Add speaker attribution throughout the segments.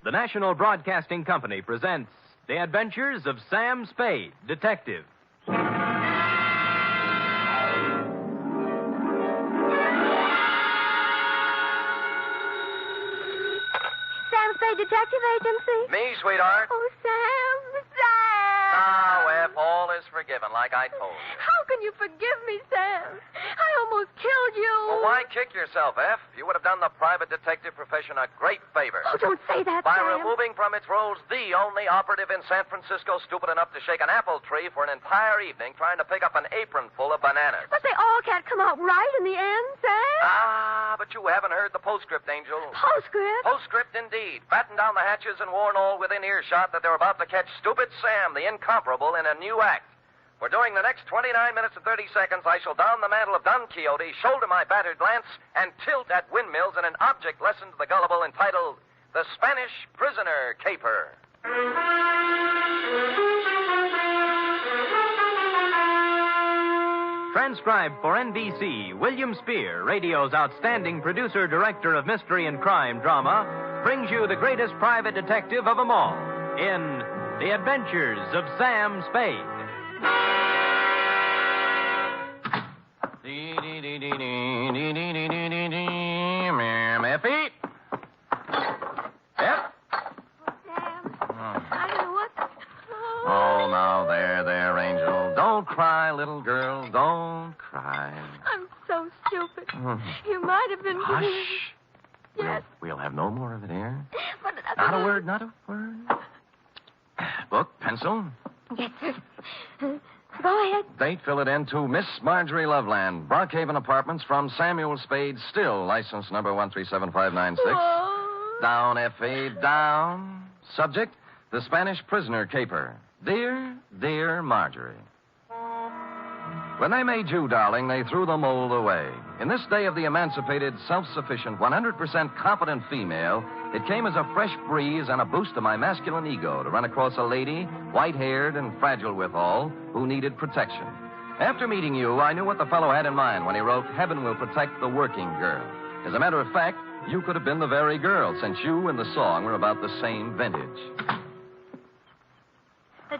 Speaker 1: The National Broadcasting Company presents The Adventures of Sam Spade, Detective.
Speaker 2: Sam Spade Detective Agency?
Speaker 3: Me, sweetheart.
Speaker 2: Oh, Sam.
Speaker 3: Now, F, all is forgiven, like I told you.
Speaker 2: How can you forgive me, Sam? I almost killed you.
Speaker 3: Well, why kick yourself, F? You would have done the private detective profession a great favor.
Speaker 2: Oh, don't say that,
Speaker 3: By
Speaker 2: Sam.
Speaker 3: removing from its rolls the only operative in San Francisco stupid enough to shake an apple tree for an entire evening trying to pick up an apron full of bananas.
Speaker 2: But they all can't come out right in the end, Sam.
Speaker 3: Ah, but you haven't heard the postscript, Angel.
Speaker 2: Postscript?
Speaker 3: Postscript, indeed. Batten down the hatches and warn all within earshot that they're about to catch Stupid Sam, the incomparable, in a new act. For during the next 29 minutes and 30 seconds, I shall don the mantle of Don Quixote, shoulder my battered lance, and tilt at windmills in an object lesson to the gullible entitled The Spanish Prisoner Caper.
Speaker 1: Transcribed for NBC, William Spear, radio's outstanding producer-director of mystery and crime drama, brings you the greatest private detective of them all in The Adventures of Sam Spade.
Speaker 3: Effie? Yep.
Speaker 2: Sam, I don't know what...
Speaker 3: Oh, now, there, Angel. Don't cry, little girl. Don't cry.
Speaker 2: I'm so stupid. You might have been...
Speaker 3: Hush.
Speaker 2: Yes.
Speaker 3: We'll have no more of it here.
Speaker 2: But...
Speaker 3: Not a word, not a word. Book, pencil.
Speaker 2: Yes, sir. Go ahead.
Speaker 3: Date, fill it in to Miss Marjorie Loveland, Brockhaven Apartments, from Samuel Spade, still license number 137596.
Speaker 2: Oh.
Speaker 3: Down, F.A., down. Subject, the Spanish prisoner caper. Dear Marjorie. When they made you, darling, they threw the mold away. In this day of the emancipated, self-sufficient, 100% competent female, it came as a fresh breeze and a boost to my masculine ego to run across a lady, white-haired and fragile withal, who needed protection. After meeting you, I knew what the fellow had in mind when he wrote, "Heaven will protect the working girl." As a matter of fact, you could have been the very girl, since you and the song were about the same vintage.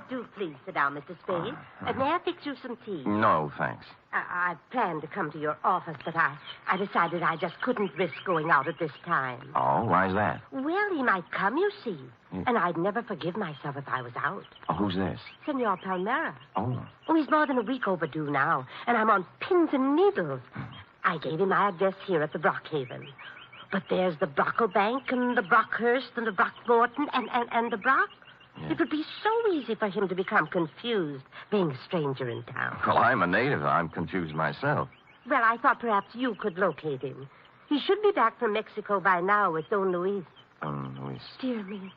Speaker 4: Do please sit down, Mr. Spade. May I fix you some tea?
Speaker 3: No, thanks.
Speaker 4: I planned to come to your office, but I decided I just couldn't risk going out at this time.
Speaker 3: Oh, why's that?
Speaker 4: Well, he might come, you see. And I'd never forgive myself if I was out.
Speaker 3: Oh, who's this?
Speaker 4: Senor Palmera.
Speaker 3: Oh.
Speaker 4: Oh, he's more than a week overdue now, and I'm on pins and needles. I gave him my address here at the Brockhaven. But there's the Brocklebank and the Brockhurst and the Brockmorton and the Brock. Yeah. It would be so easy for him to become confused, being a stranger in town.
Speaker 3: Well, I'm a native. I'm confused myself.
Speaker 4: Well, I thought perhaps you could locate him. He should be back from Mexico by now with Don Luis.
Speaker 3: Don Luis.
Speaker 4: Dear me.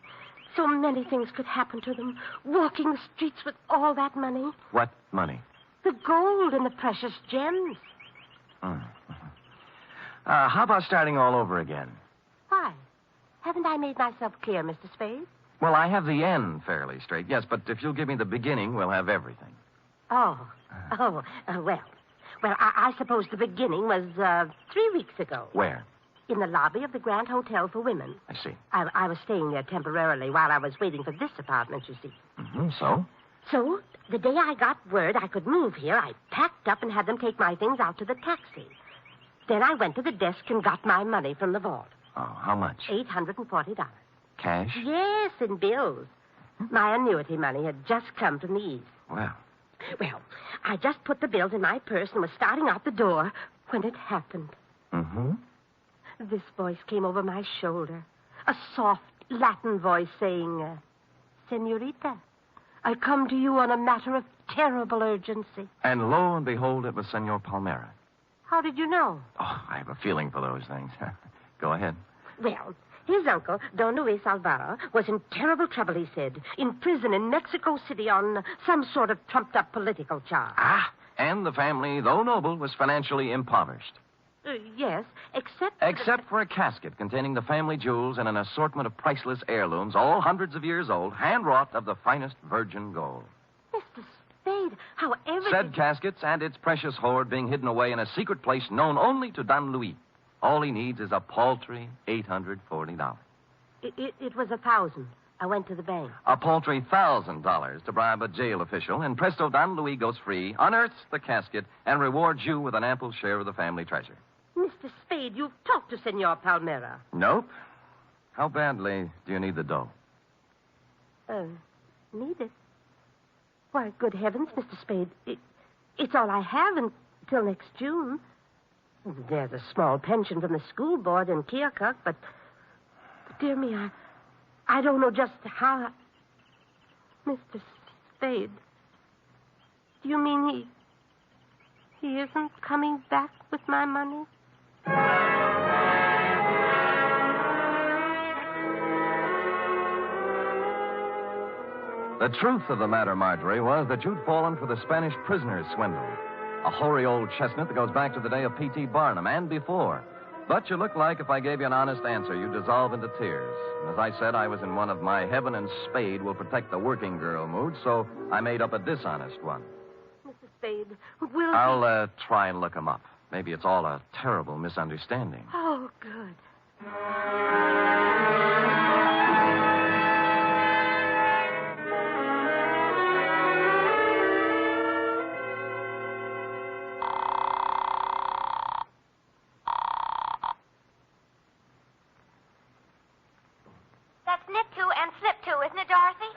Speaker 4: So many things could happen to them. Walking the streets with all that money.
Speaker 3: What money?
Speaker 4: The gold and the precious gems.
Speaker 3: How about starting all over again?
Speaker 4: Why? Haven't I made myself clear, Mr. Spade?
Speaker 3: Well, I have the end fairly straight, yes, but if you'll give me the beginning, we'll have everything.
Speaker 4: Well, I suppose the beginning was 3 weeks ago.
Speaker 3: Where?
Speaker 4: In the lobby of the Grand Hotel for Women.
Speaker 3: I see.
Speaker 4: I was staying there temporarily while I was waiting for this apartment, you see.
Speaker 3: So?
Speaker 4: So, the day I got word I could move here, I packed up and had them take my things out to the taxi. Then I went to the desk and got my money from the vault.
Speaker 3: Oh, how much?
Speaker 4: $840.
Speaker 3: Cash?
Speaker 4: Yes, in bills. My annuity money had just come from the East.
Speaker 3: Well,
Speaker 4: I just put the bills in my purse and was starting out the door when it happened. This voice came over my shoulder. A soft Latin voice saying, "Senorita, I come to you on a matter of terrible urgency."
Speaker 3: And lo and behold, it was Senor Palmera.
Speaker 4: How did you know?
Speaker 3: Oh, I have a feeling for those things. Go ahead.
Speaker 4: Well, his uncle, Don Luis Alvaro, was in terrible trouble, he said. In prison in Mexico City on some sort of trumped-up political charge.
Speaker 3: And the family, though noble, was financially impoverished.
Speaker 4: Yes, except...
Speaker 3: Except for a casket containing the family jewels and an assortment of priceless heirlooms, all hundreds of years old, hand-wrought of the finest virgin gold.
Speaker 4: Mr. Spade, however...
Speaker 3: Said caskets and its precious hoard being hidden away in a secret place known only to Don Luis. All he needs is a paltry $840.
Speaker 4: It was $1,000. I went to the bank.
Speaker 3: A paltry $1,000 to bribe a jail official, and presto, Don Louis goes free, unearths the casket, and rewards you with an ample share of the family treasure.
Speaker 4: Mr. Spade, you've talked to Senor Palmera.
Speaker 3: Nope. How badly do you need the dough?
Speaker 4: Need it? Why, good heavens, Mr. Spade. It's all I have until next June. There's a small pension from the school board in Keokuk, but dear me, I don't know just how... Mr. Spade, do you mean he isn't coming back with my money?
Speaker 3: The truth of the matter, Marjorie, was that you'd fallen for the Spanish prisoner's swindle. A hoary old chestnut that goes back to the day of P.T. Barnum and before. But you look like if I gave you an honest answer, you'd dissolve into tears. And as I said, I was in one of my heaven and Spade will protect the working girl moods, so I made up a dishonest one.
Speaker 4: Mr. Spade, will
Speaker 3: I'll try and look him up. Maybe it's all a terrible misunderstanding.
Speaker 4: Oh, good.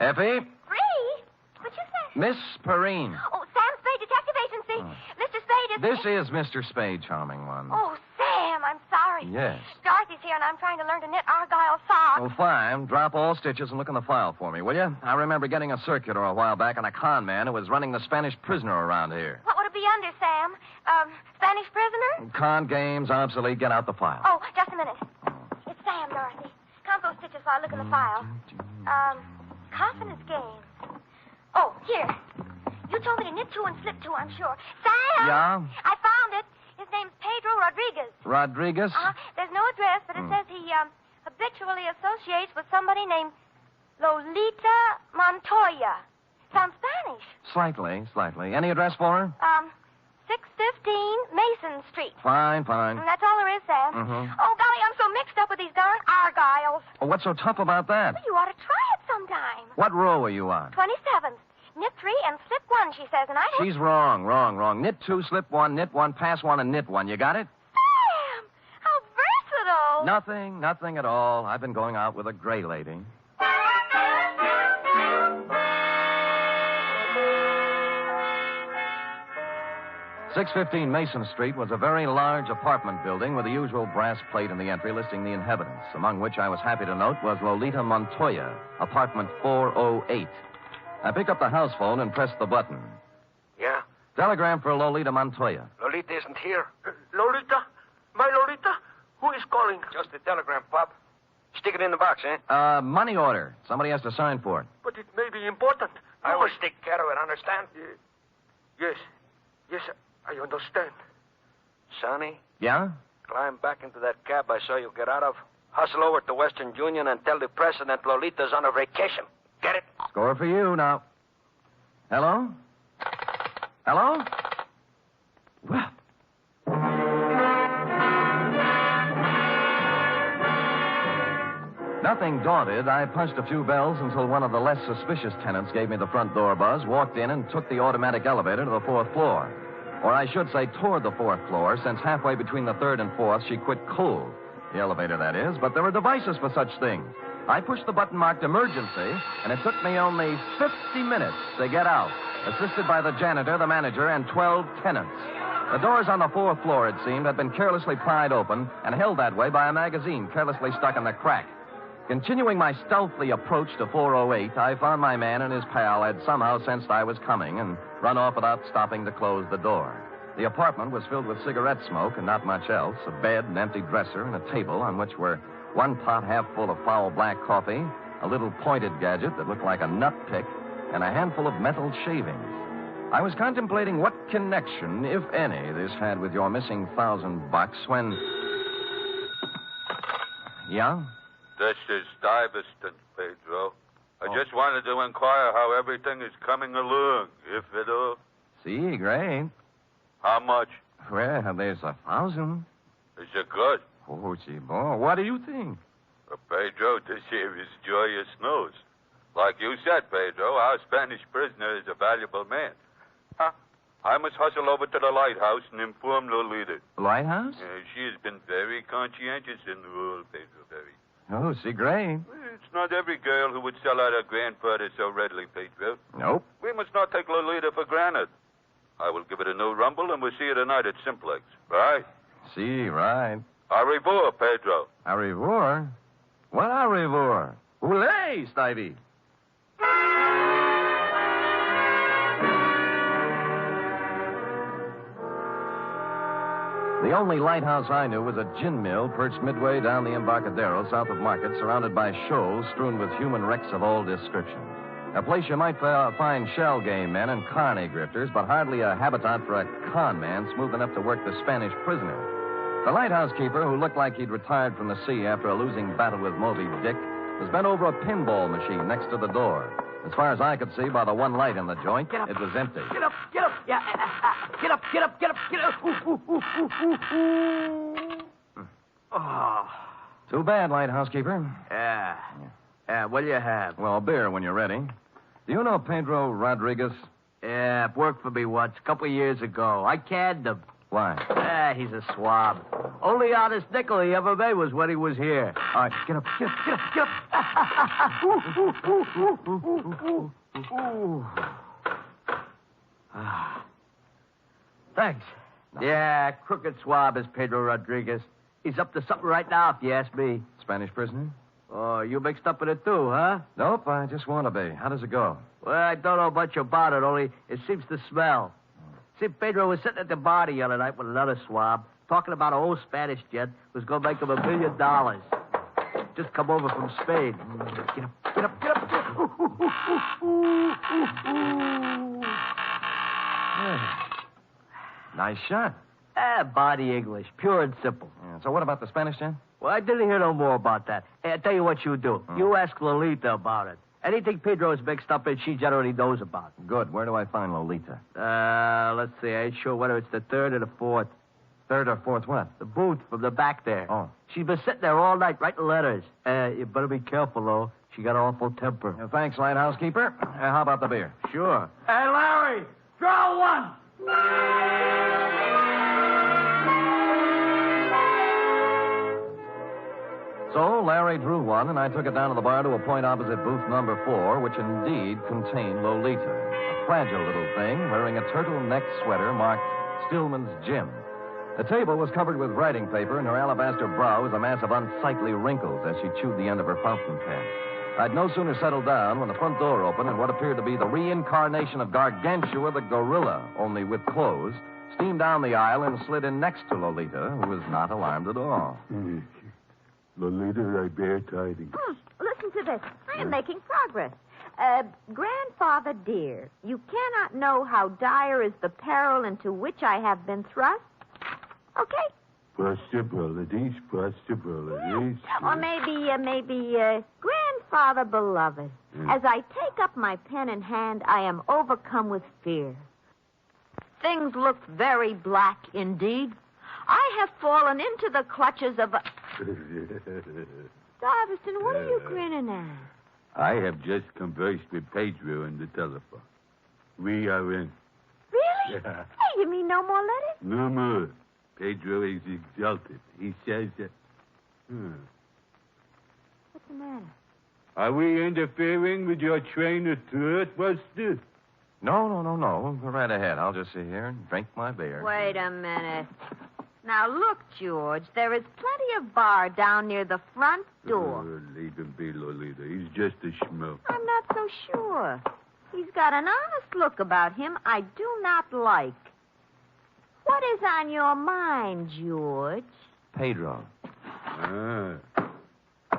Speaker 3: Effie?
Speaker 2: Free? What'd you say?
Speaker 3: Miss Perrine.
Speaker 2: Oh, Sam Spade, Detective Agency. Mr. Spade is...
Speaker 3: This is Mr. Spade, charming one.
Speaker 2: Oh, Sam, I'm sorry.
Speaker 3: Yes.
Speaker 2: Dorothy's here, and I'm trying to learn to knit argyle socks.
Speaker 3: Well, fine. Drop all stitches and look in the file for me, will you? I remember getting a circular a while back on a con man who was running the Spanish prisoner around here.
Speaker 2: What would it be under, Sam? Spanish prisoner?
Speaker 3: Con games, obsolete. Get out the file.
Speaker 2: Oh, just a minute. It's Sam, Dorothy. Count those stitches while I look in the file. Confidence games. Oh, here. You told me to knit two and slip two, I'm sure. Sam!
Speaker 3: Yeah?
Speaker 2: I found it. His name's Pedro Rodriguez.
Speaker 3: Rodriguez?
Speaker 2: There's no address, but it says he habitually associates with somebody named Lolita Montoya. Sounds Spanish.
Speaker 3: Slightly. Any address for her?
Speaker 2: 615 Mason Street.
Speaker 3: Fine.
Speaker 2: And that's all there is, Sam. Oh, golly, I'm so mixed up with these darn argyles.
Speaker 3: Well, what's so tough about that?
Speaker 2: Well, you ought to try it sometime.
Speaker 3: What row are you on?
Speaker 2: 27th. Knit three and slip one, she says, and I...
Speaker 3: She's wrong. Knit two, slip one, knit one, pass one, and knit one. You got it?
Speaker 2: Sam! How versatile.
Speaker 3: Nothing at all. I've been going out with a gray lady. 615 Mason Street was a very large apartment building with the usual brass plate in the entry listing the inhabitants, among which I was happy to note was Lolita Montoya, apartment 408. I picked up the house phone and pressed the button.
Speaker 5: Yeah?
Speaker 3: Telegram for Lolita Montoya.
Speaker 5: Lolita isn't here.
Speaker 6: Lolita? My Lolita? Who is calling?
Speaker 5: Just a telegram, Pop. Stick it in the box, eh?
Speaker 3: Money order. Somebody has to sign for it.
Speaker 6: But it may be important.
Speaker 5: I will take care of it, understand?
Speaker 6: Yes, I understand.
Speaker 5: Sonny?
Speaker 3: Yeah?
Speaker 5: Climb back into that cab I saw you get out of. Hustle over to Western Union and tell the president Lolita's on a vacation. Get it?
Speaker 3: Score for you now. Hello? Well. Nothing daunted, I punched a few bells until one of the less suspicious tenants gave me the front door buzz, walked in, and took the automatic elevator to the fourth floor. Or I should say toward the fourth floor, since halfway between the third and fourth, she quit cold. The elevator, that is, but there are devices for such things. I pushed the button marked emergency, and it took me only 50 minutes to get out, assisted by the janitor, the manager, and 12 tenants. The doors on the fourth floor, it seemed, had been carelessly pried open and held that way by a magazine carelessly stuck in the crack. Continuing my stealthy approach to 408, I found my man and his pal had somehow sensed I was coming and run off without stopping to close the door. The apartment was filled with cigarette smoke and not much else, a bed, an empty dresser, and a table on which were one pot half full of foul black coffee, a little pointed gadget that looked like a nut pick, and a handful of metal shavings. I was contemplating what connection, if any, this had with your missing $1,000 when... Yeah?
Speaker 7: This is Stuyvesant, Pedro. I just wanted to inquire how everything is coming along, if at all.
Speaker 3: See, great.
Speaker 7: How much?
Speaker 3: Well, there's $1,000.
Speaker 7: Is it good?
Speaker 3: Oh, gee, boy, what do you think?
Speaker 7: Pedro, this here is joyous news. Like you said, Pedro, our Spanish prisoner is a valuable man. Huh? I must hustle over to the lighthouse and inform Lolita.
Speaker 3: The lighthouse?
Speaker 7: She has been very conscientious in the role, Pedro, very.
Speaker 3: Oh, she great.
Speaker 7: It's not every girl who would sell out her grandfather so readily, Pedro.
Speaker 3: Nope.
Speaker 7: We must not take Lolita for granted. I will give it a new rumble, and we'll see her tonight at Simplex. Right?
Speaker 3: See, right.
Speaker 7: Au revoir, Pedro.
Speaker 3: Au revoir? What au revoir? Hooray, Stivey. The only lighthouse I knew was a gin mill perched midway down the Embarcadero south of Market, surrounded by shoals strewn with human wrecks of all descriptions. A place you might find shell game men and carny grifters, but hardly a habitat for a con man smooth enough to work the Spanish prisoner. The lighthouse keeper, who looked like he'd retired from the sea after a losing battle with Moby Dick, was bent over a pinball machine next to the door. As far as I could see by the one light in the joint, it was empty.
Speaker 6: Get up, get up. Yeah, get up, get up, get up, get up. Oh.
Speaker 3: Too bad, lighthouse keeper.
Speaker 6: Yeah. What'll you have?
Speaker 3: Well, beer when you're ready. Do you know Pedro Rodriguez?
Speaker 6: Yeah, worked for me once, a couple of years ago. I canned him.
Speaker 3: Why?
Speaker 6: He's a swab. Only honest nickel he ever made was when he was here.
Speaker 3: All right, get up, get up, get up, get
Speaker 6: up. Thanks. Yeah, crooked swab is Pedro Rodriguez. He's up to something right now, if you ask me.
Speaker 3: Spanish prisoner?
Speaker 6: Oh, you mixed up in it too, huh?
Speaker 3: Nope, I just want to be. How does it go?
Speaker 6: Well, I don't know much about it, only it seems to smell. See, Pedro was sitting at the bar the other night with another swab, talking about an old Spanish gent who's going to make him $1 million. Just come over from Spade. Get up, get up, get up, get up.
Speaker 3: Nice shot.
Speaker 6: Body English, pure and simple.
Speaker 3: Yeah, so what about the Spanish gent?
Speaker 6: Well, I didn't hear no more about that. Hey, I tell you what you do. You ask Lolita about it. Anything Pedro is mixed up in, she generally knows about.
Speaker 3: Good. Where do I find Lolita?
Speaker 6: Let's see. I ain't sure whether it's the third or the fourth.
Speaker 3: Third or fourth what?
Speaker 6: The booth from the back there.
Speaker 3: Oh.
Speaker 6: She's been sitting there all night writing letters. You better be careful, though. She got an awful temper.
Speaker 3: Thanks, lighthouse keeper. How about the beer?
Speaker 6: Sure.
Speaker 8: Hey, Larry, draw one.
Speaker 3: So Larry drew one, and I took it down to the bar to a point opposite booth number 4, which indeed contained Lolita, a fragile little thing wearing a turtleneck sweater marked Stillman's Gym. The table was covered with writing paper, and her alabaster brow was a mass of unsightly wrinkles as she chewed the end of her fountain pen. I'd no sooner settled down when the front door opened, and what appeared to be the reincarnation of Gargantua the gorilla, only with clothes, steamed down the aisle and slid in next to Lolita, who was not alarmed at all.
Speaker 9: Lolita, I bear tidings.
Speaker 2: Listen to this. I am making progress. Grandfather dear, you cannot know how dire is the peril into which I have been thrust. Okay?
Speaker 9: Possibilities.
Speaker 2: Or maybe, Grandfather beloved. As I take up my pen in hand, I am overcome with fear. Things look very black indeed. I have fallen into the clutches of a... Stuyvesant, what are you grinning at?
Speaker 9: I have just conversed with Pedro on the telephone. We are in.
Speaker 2: Really?
Speaker 9: Yeah.
Speaker 2: Hey, you mean no more letters?
Speaker 9: No more. Pedro is exulted. He says that...
Speaker 2: What's the matter?
Speaker 9: Are we interfering with your train of thought? What's this?
Speaker 3: No. Go right ahead. I'll just sit here and drink my beer.
Speaker 2: Wait a minute. Now, look, George, there is plenty of bar down near the front door.
Speaker 9: Leave him be, Lolita. He's just a schmuck.
Speaker 2: I'm not so sure. He's got an honest look about him I do not like. What is on your mind, George?
Speaker 3: Pedro.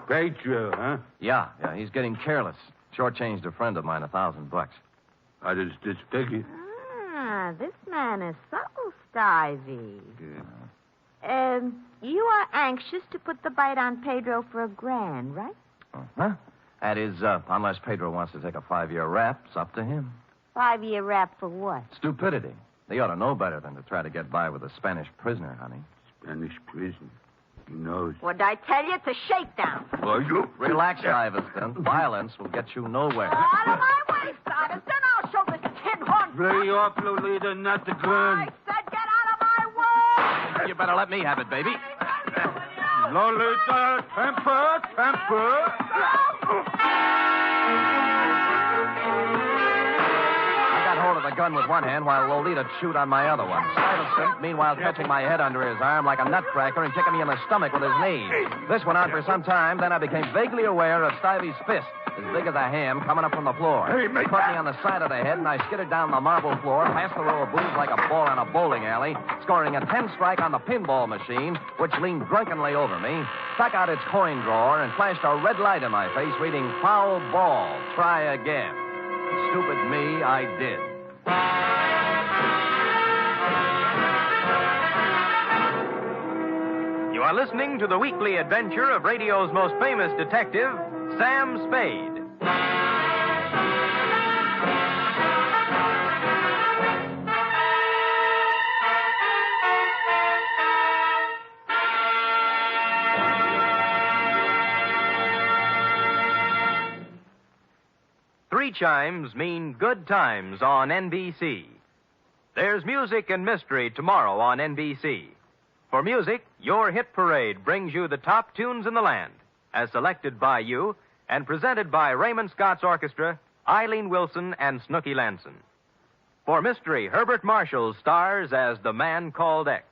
Speaker 9: Pedro, huh?
Speaker 3: Yeah, he's getting careless. Shortchanged a friend of mine $1,000.
Speaker 9: How does this figure?
Speaker 2: This man is subtle, Stivey. You are anxious to put the bite on Pedro for $1,000, right?
Speaker 3: Huh? That is, unless Pedro wants to take a 5-year rap, it's up to him.
Speaker 2: 5-year rap for what?
Speaker 3: Stupidity. They ought to know better than to try to get by with a Spanish prisoner, honey.
Speaker 9: Spanish prisoner? Nose.
Speaker 4: What'd I tell you? It's a shakedown.
Speaker 9: Oh, you...
Speaker 3: Relax, Stuyvesant. Violence will get you nowhere.
Speaker 4: Out of my way, Stuyvesant. I'll show this tin horn.
Speaker 9: Lay off, Lolita, not the gun.
Speaker 4: I said get out of my way.
Speaker 3: You better let me have it, baby.
Speaker 9: Lolita, temper.
Speaker 3: I got hold of the gun with one hand while Lolita chewed on my other one. Stuyvesant, meanwhile, catching my head under his arm like a nutcracker and kicking me in the stomach with his knee. This went on for some time, then I became vaguely aware of Stuyvesant's fist, as big as a ham, coming up from the floor. He put me on the side of the head, and I skidded down the marble floor, past the row of booths like a ball in a bowling alley, scoring a 10-strike on the pinball machine, which leaned drunkenly over me, stuck out its coin drawer, and flashed a red light in my face, reading, "Foul ball, try again." Stupid me, I did.
Speaker 1: You are listening to the weekly adventure of radio's most famous detective, Sam Spade. Three chimes mean good times on NBC. There's music and mystery tomorrow on NBC. For music, your hit parade brings you the top tunes in the land, as selected by you and presented by Raymond Scott's Orchestra, Eileen Wilson, and Snooky Lanson. For mystery, Herbert Marshall stars as the Man Called X,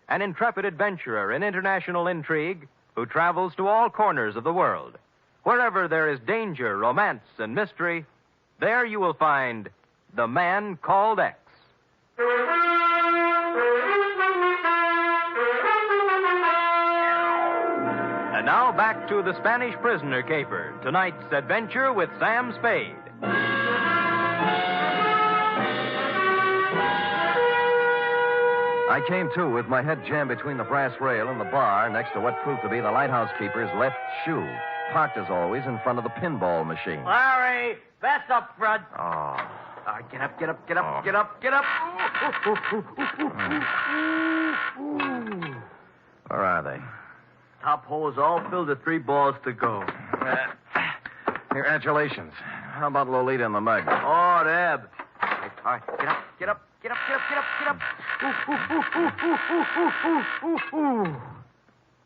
Speaker 1: an intrepid adventurer in international intrigue who travels to all corners of the world. Wherever there is danger, romance, and mystery, there you will find the Man Called X. And now back to the Spanish Prisoner Caper, tonight's adventure with Sam Spade.
Speaker 3: I came to with my head jammed between the brass rail and the bar next to what proved to be the lighthouse keeper's left shoe, parked as always in front of the pinball machine.
Speaker 6: Larry, that's up front.
Speaker 3: Oh.
Speaker 6: All right, get up. Get up.
Speaker 3: Where are they?
Speaker 6: Top hole is all filled with 3 balls to go.
Speaker 3: Congratulations. How about Lolita in the mug?
Speaker 6: Oh, Deb. All right, get up.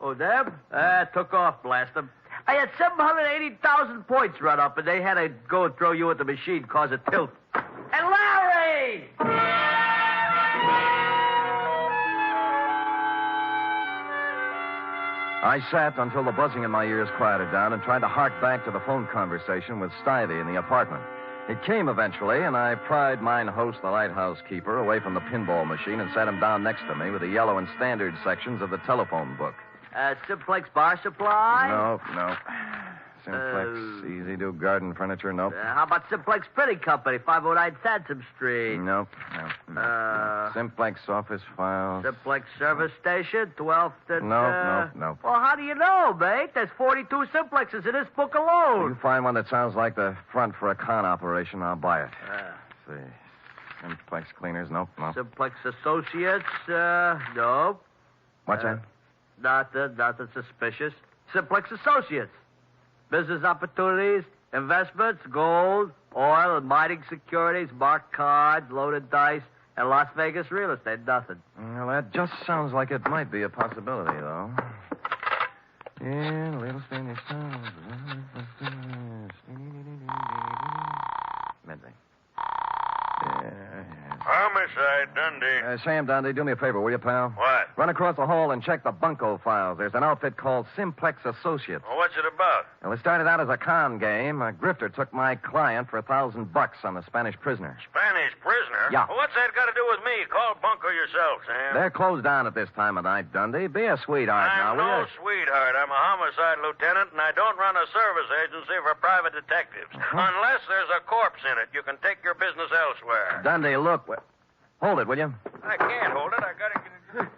Speaker 6: Oh, Deb? Took off, blast them. I had 780,000 points run up, and they had to go and throw you at the machine, cause a tilt. And Larry!
Speaker 3: I sat until the buzzing in my ears quieted down and tried to hark back to the phone conversation with Stuyvesant in the apartment. It came eventually, and I pried mine host, the lighthouse keeper, away from the pinball machine and sat him down next to me with the yellow and standard sections of the telephone book.
Speaker 6: Simplex Bar Supply?
Speaker 3: No. Simplex, Easy Do Garden Furniture, nope.
Speaker 6: How about Simplex Printing Company, 509 Sansom Street?
Speaker 3: Nope. Simplex Office Files.
Speaker 6: Simplex Service Station, 12th and...
Speaker 3: Nope.
Speaker 6: Well, how do you know, mate? There's 42 Simplexes in this book alone.
Speaker 3: You find one that sounds like the front for a con operation, I'll buy it. Let's see. Simplex Cleaners, nope.
Speaker 6: Simplex Associates, nope.
Speaker 3: What's that?
Speaker 6: Nothing suspicious. Simplex Associates. Business opportunities, investments, gold, oil, and mining securities, marked cards, loaded dice, and Las Vegas real estate. Nothing.
Speaker 3: Well, that just sounds like it might be a possibility, though. Yeah, little Spanish town. Midday.
Speaker 5: Homicide, Dundee.
Speaker 3: Sam Dundee, do me a favor, will you, pal?
Speaker 5: What?
Speaker 3: Run across the hall and check the bunco files. There's an outfit called Simplex Associates.
Speaker 5: Well, what's it about?
Speaker 3: Well, it started out as a con game. A grifter took my client for $1,000 on the Spanish prisoner.
Speaker 5: Spanish prisoner?
Speaker 3: Yeah.
Speaker 5: Well, what's that got to do with me? Call Bunko yourself, Sam.
Speaker 3: They're closed down at this time of night, Dundee. Be a sweetheart now,
Speaker 5: I'm
Speaker 3: will
Speaker 5: no
Speaker 3: you?
Speaker 5: sweetheart. I'm a homicide lieutenant, and I don't run a service agency for private detectives. Unless there's a corpse in it. You can take your business elsewhere.
Speaker 3: Dundee, look. Hold it, will you?
Speaker 5: I can't hold it. I got to get it.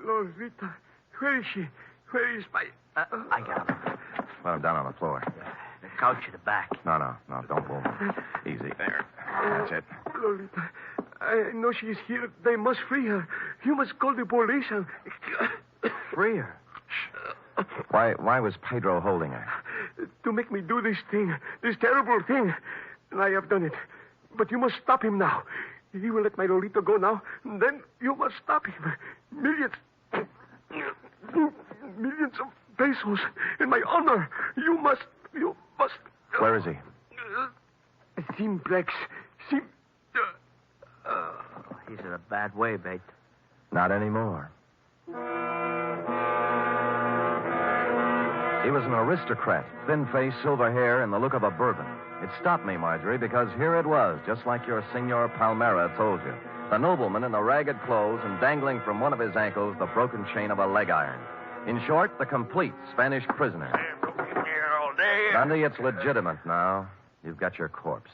Speaker 8: Lolita, where is she? Where is my...
Speaker 6: I got him.
Speaker 3: Put him down on the floor.
Speaker 6: The couch in the back.
Speaker 3: No, don't move. Easy. There. That's it.
Speaker 8: Lolita, I know she is here. They must free her. You must call the police and...
Speaker 6: Free her?
Speaker 3: Why was Pedro holding her?
Speaker 8: To make me do this thing, this terrible thing. And I have done it. But you must stop him now. He will let my Lolita go now. And then you must stop him. Millions of pesos in my honor. You must.
Speaker 3: Where is he?
Speaker 8: Simplex.
Speaker 6: He's in a bad way, mate.
Speaker 3: Not anymore. He was an aristocrat, thin face, silver hair, and the look of a Bourbon. It stopped me, Marjorie, because here it was, just like your Senor Palmera told you. The nobleman in the ragged clothes and dangling from one of his ankles the broken chain of a leg iron. In short, the complete Spanish prisoner.
Speaker 5: Here all day.
Speaker 3: Dundee, it's legitimate now. You've got your corpse.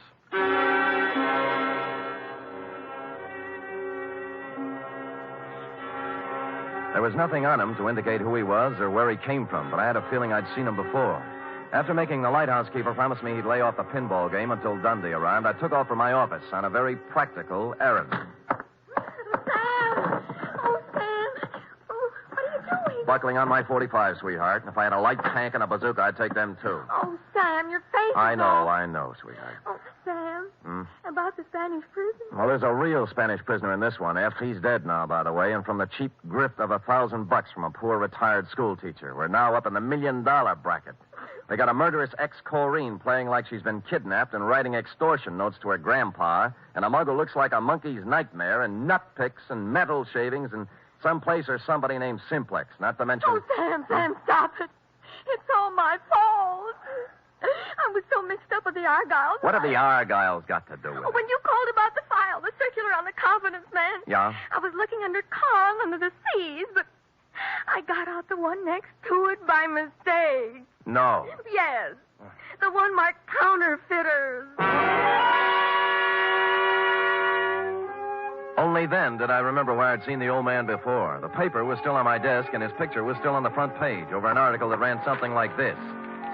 Speaker 3: There was nothing on him to indicate who he was or where he came from, but I had a feeling I'd seen him before. After making the lighthouse keeper promise me he'd lay off the pinball game until Dundee arrived, I took off for my office on a very practical errand.
Speaker 2: Sam! Oh, Sam! Oh, what are you doing?
Speaker 3: Buckling on my .45, sweetheart. If I had a light tank and a bazooka, I'd take them, too.
Speaker 2: Oh, Sam, your face is
Speaker 3: I
Speaker 2: all...
Speaker 3: know, sweetheart.
Speaker 2: Oh, Sam. About the Spanish prison?
Speaker 3: Well, there's a real Spanish prisoner in this one, F. He's dead now, by the way, and from the cheap grift of $1,000 from a poor retired school teacher. We're now up in the $1 million bracket. They got a murderous ex-Corrine playing like she's been kidnapped and writing extortion notes to her grandpa, and a mug who looks like a monkey's nightmare, and nut picks and metal shavings, and someplace or somebody named Simplex, not to mention...
Speaker 2: Oh, Sam, stop it. It's all my fault. I was so mixed up with the Argyles.
Speaker 3: What have the Argyles got to do with it?
Speaker 2: When you called about the file, the circular on the confidence man.
Speaker 3: Yeah?
Speaker 2: I was looking under Kong under the C's, but I got out the one next to it by mistake.
Speaker 3: No.
Speaker 2: Yes. The one marked counterfeiters.
Speaker 3: Only then did I remember where I'd seen the old man before. The paper was still on my desk, and his picture was still on the front page over an article that ran something like this.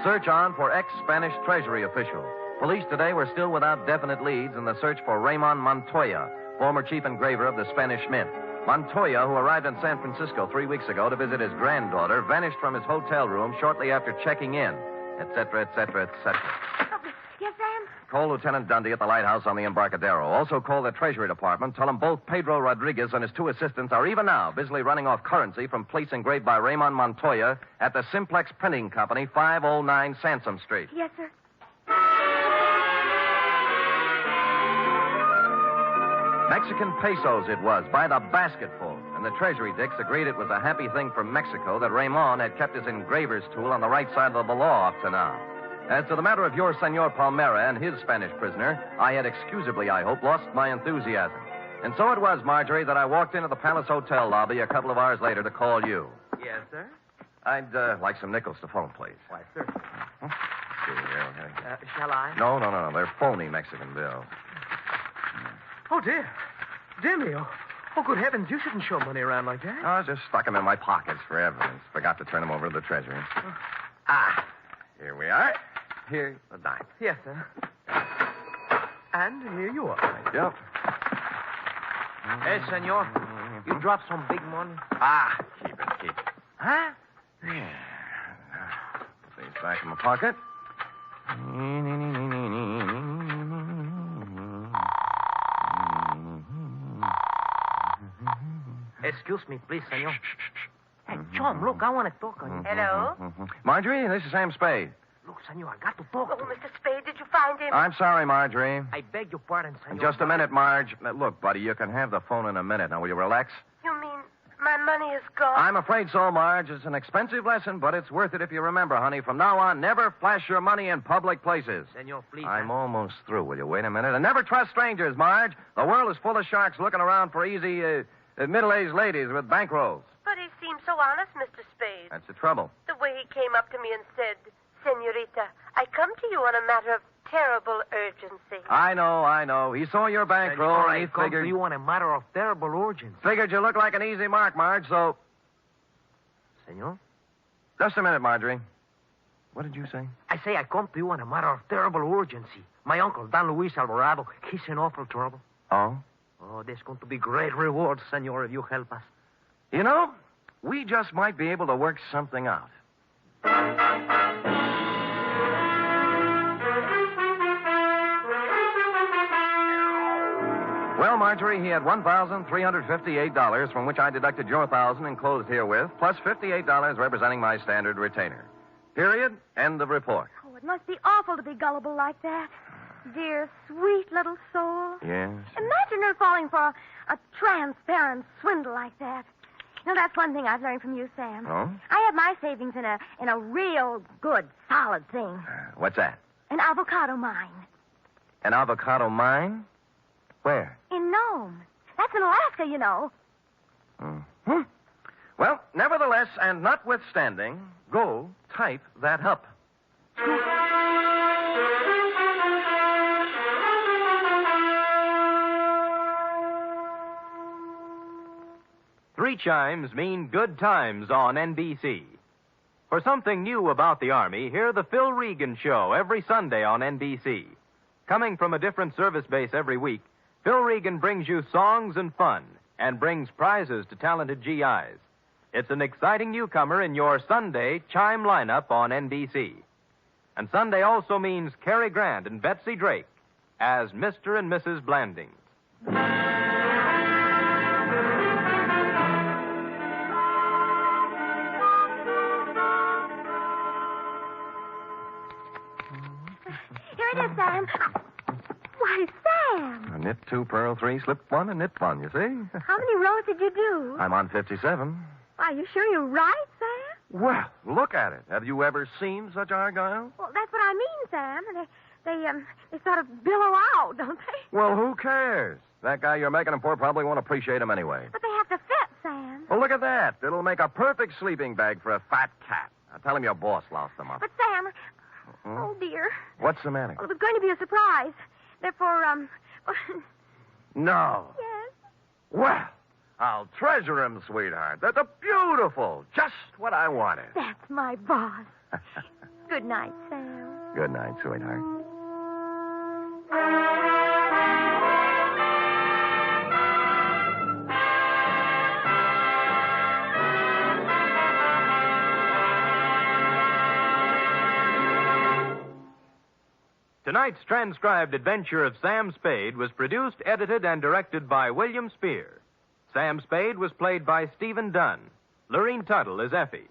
Speaker 3: Search on for ex-Spanish Treasury official. Police today were still without definite leads in the search for Ramon Montoya, former chief engraver of the Spanish Mint. Montoya, who arrived in San Francisco 3 weeks ago to visit his granddaughter, vanished from his hotel room shortly after checking in, etc., etc., etc.
Speaker 2: Yes, Sam?
Speaker 3: Call Lieutenant Dundee at the lighthouse on the Embarcadero. Also call the Treasury Department. Tell them both Pedro Rodriguez and his two assistants are even now busily running off currency from plates engraved by Ramon Montoya at the Simplex Printing Company, 509 Sansom Street.
Speaker 2: Yes, sir.
Speaker 3: Mexican pesos it was, by the basketful. And the Treasury dicks agreed it was a happy thing for Mexico that Ramon had kept his engraver's tool on the right side of the law up to now. As to the matter of your Senor Palmera and his Spanish prisoner, I had excusably, I hope, lost my enthusiasm. And so it was, Marjorie, that I walked into the Palace Hotel lobby a couple of hours later to call you.
Speaker 6: Yes, sir?
Speaker 3: I'd like some nickels to phone, please.
Speaker 6: Why, sir.
Speaker 3: Okay.
Speaker 6: Shall I?
Speaker 3: No. They're phony Mexican bills.
Speaker 10: Oh, dear. Dear me. Oh, good heavens. You shouldn't show money around like that.
Speaker 3: I just stuck them in my pockets for evidence. Forgot to turn them over to the Treasury. Here we are. Here's the dime.
Speaker 10: Yes, sir. And here you are.
Speaker 3: Thank you.
Speaker 6: Hey, senor. You dropped some big money.
Speaker 3: Keep it.
Speaker 6: Huh?
Speaker 3: Yeah. Put these back in my pocket.
Speaker 6: Excuse me, please, senor. Hey, Chum, look, I want to talk on you.
Speaker 2: Hello?
Speaker 3: Marjorie, this is Sam Spade.
Speaker 6: Look, senor, I got to talk
Speaker 2: Oh,
Speaker 6: to you.
Speaker 2: Mr. Spade, did you find him?
Speaker 3: I'm sorry, Marjorie.
Speaker 6: I beg your pardon, senor.
Speaker 3: Just a minute, Marge. Look, buddy, you can have the phone in a minute. Now, will you relax?
Speaker 2: You mean my money is gone?
Speaker 3: I'm afraid so, Marge. It's an expensive lesson, but it's worth it if you remember, honey. From now on, never flash your money in public places.
Speaker 6: Senor, please.
Speaker 3: I'm almost through. Will you wait a minute? And never trust strangers, Marge. The world is full of sharks looking around for easy, middle-aged ladies with bankrolls.
Speaker 2: But he seemed so honest, Mr. Spade.
Speaker 3: That's the trouble.
Speaker 2: The way he came up to me and said, Senorita, I come to you on a matter of terrible urgency.
Speaker 3: I know. He saw your bankroll,
Speaker 6: Senor,
Speaker 3: and he
Speaker 6: I come
Speaker 3: figured...
Speaker 6: to you on a matter of terrible urgency.
Speaker 3: Figured you look like an easy mark, Marge, so...
Speaker 6: Senor?
Speaker 3: Just a minute, Marjorie. What did you say?
Speaker 6: I say I come to you on a matter of terrible urgency. My uncle, Don Luis Alvarado, he's in awful trouble.
Speaker 3: Oh?
Speaker 6: Oh, there's going to be great rewards, senor, if you help us.
Speaker 3: You know, we just might be able to work something out. Well, Marjorie, he had $1,358, from which I deducted your $1,000 enclosed herewith, plus $58 representing my standard retainer. Period. End of report.
Speaker 2: Oh, it must be awful to be gullible like that. Dear, sweet little soul.
Speaker 3: Yes.
Speaker 2: Imagine her falling for a transparent swindle like that. You know, that's one thing I've learned from you, Sam.
Speaker 3: Oh?
Speaker 2: I have my savings in a real good, solid thing.
Speaker 3: What's that?
Speaker 2: An avocado mine.
Speaker 3: An avocado mine? Where?
Speaker 2: In Nome. That's in Alaska, you know.
Speaker 3: Mm-hmm. Well, nevertheless, and notwithstanding, go type that up.
Speaker 1: Three chimes mean good times on NBC. For something new about the Army, hear the Phil Regan Show every Sunday on NBC. Coming from a different service base every week, Phil Regan brings you songs and fun and brings prizes to talented GIs. It's an exciting newcomer in your Sunday chime lineup on NBC. And Sunday also means Cary Grant and Betsy Drake as Mr. and Mrs. Blandings.
Speaker 2: Here it is, Sam. Why, Sam.
Speaker 3: A knit 2, purl 3, slip 1, and knit 1, you see?
Speaker 2: How many rows did you do?
Speaker 3: I'm on 57.
Speaker 2: Are you sure you're right, Sam?
Speaker 3: Well, look at it. Have you ever seen such argyle?
Speaker 2: Well, that's what I mean, Sam. They sort of billow out, don't they?
Speaker 3: Well, who cares? That guy you're making them for probably won't appreciate them anyway.
Speaker 2: But they have to fit, Sam.
Speaker 3: Well, look at that. It'll make a perfect sleeping bag for a fat cat. Now, tell him your boss lost them up.
Speaker 2: But, Sam, oh, dear.
Speaker 3: What's the matter?
Speaker 2: Well, it was going to be a surprise. They're for,
Speaker 3: No.
Speaker 2: Yes?
Speaker 3: Well, I'll treasure 'em, sweetheart. They're beautiful. Just what I wanted.
Speaker 2: That's my boss. Good night, Sam.
Speaker 3: Good night, sweetheart.
Speaker 1: Tonight's transcribed adventure of Sam Spade was produced, edited, and directed by William Spear. Sam Spade was played by Stephen Dunn. Lorene Tuttle is Effie.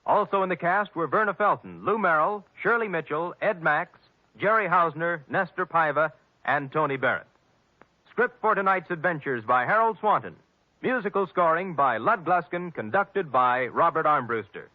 Speaker 1: Also in the cast were Verna Felton, Lou Merrill, Shirley Mitchell, Ed Max, Jerry Hausner, Nestor Paiva, and Tony Barrett. Script for tonight's adventures by Harold Swanton. Musical scoring by Lud Gluskin, conducted by Robert Armbruster.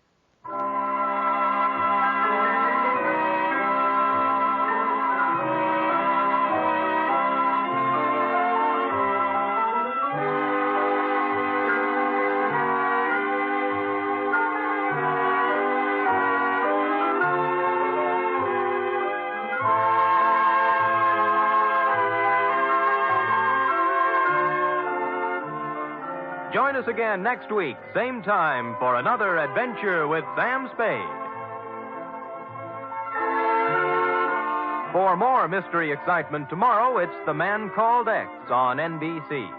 Speaker 1: Join us again next week, same time, for another adventure with Sam Spade. For more mystery excitement tomorrow, it's The Man Called X on NBC.